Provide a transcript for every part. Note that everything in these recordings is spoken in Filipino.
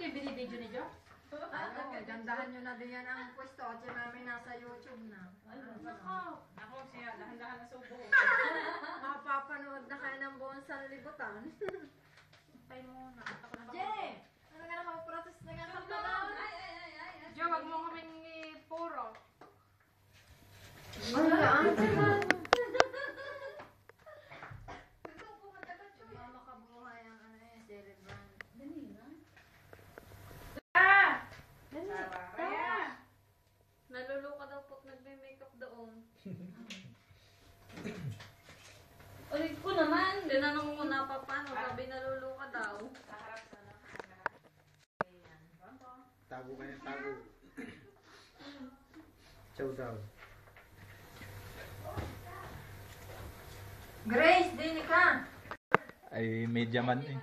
yung binibidyo ni Jo? Ano, gandahan nyo na din yan ang pwesto at yan namin nasa YouTube na. Ako siya, dahan-dahan na subo. Mapapanood na kayo ng buong sanlibutan. Pay mo na. Jay! Ano nga na mag-protest na nga sa pagkakas? Jo, wag mo kaming puro. Ano yan? Makabuhay ang ano eh, celebrant. Dali na. Naluluka daw po't nagme-makeup doon. Ulit ko naman. Tinanong ko na pa paano. Sabi naluluka daw. Tago ka ng tago. Chow daw. Grace, din ka! Ay, media man eh.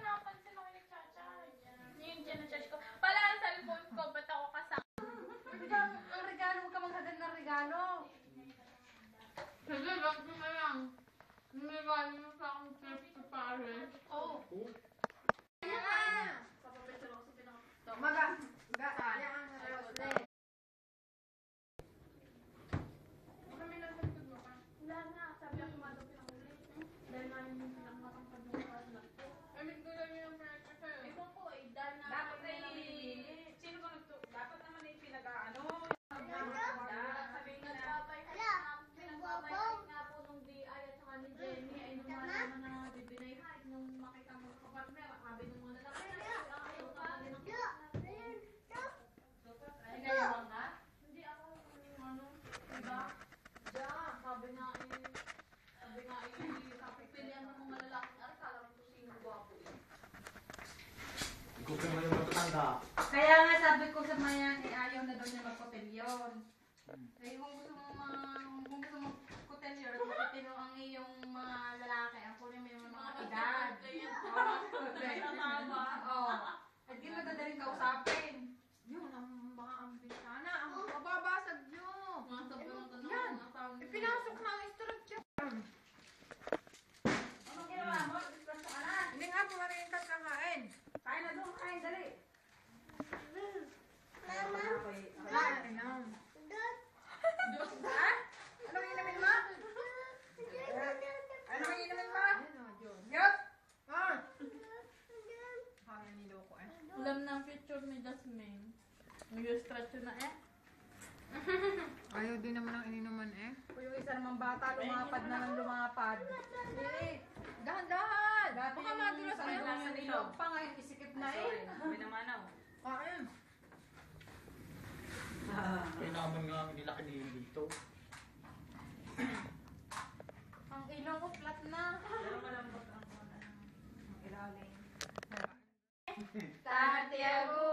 Pala ang cellphone ko. Ba't ako kasama? Ang regalo, huwag ka maghagad ng regalo. Sige, lang ko na lang. May value sa akong trip to Paris. Oo. Ayan na! Maga, yan ang Rosle. Wala na. Sabi ako madam pinangulit. Dahil na yung pinangmatangkad ng partner ko. Amit ko lang yung pressure sa'yo. Ito po eh. Dahil na Dapat na sino ba nagto? Dapat naman ay pinag-ano. Sabihin na nagpapayag nga po nung DI at saka ni Jenny ay nung malaman na bibinayhan nung makita mo sa partner. Sabi nung mga lalaki ayaw ka din ang Ay, kaya bang ka? Hindi ako ano, diba? Sabi nga sa pipilian ng mga lalaki at kala mo kung sino gwapo eh. Ikaw ka naman yung matanda. Kaya nga sabi ko sa mayan, ayaw na daw niya magkotelyon. Eh kung gusto mo magkotelyon, magkotelo ang iyong mga lalaki, ang kunin mo yung mga edad. Oo. At di madadaling kausapin. Yun, ang mga ambisana, ang mababasag nyo. Mga sabi ng tanong Yan. ng asawa niya. Ipinasok na ang instruction. Anong ginawa mo? Dispensa ka na. Hindi nga po maraming kakain. Kain na doon, kain, dali. Kain na. Ha? Anong inumin mo? Anong inumin mo? Yup! Ah! Kaya niloko eh. Alam ng future ni Jasmine. Nag-stretch na eh. Ayaw din naman ang ininuman eh. Kung yung isa namang bata, lumapad na ng lumapad. Dahan-dahan! Dati Baka madulas yung kayo. nasa nilog pa ngayon, isikip na eh. Binamanaw. Kain. Kaya naman nga nilaki niyo dito. Ang ilong ko flat na. Pero malambot ang Ilalim. Santiago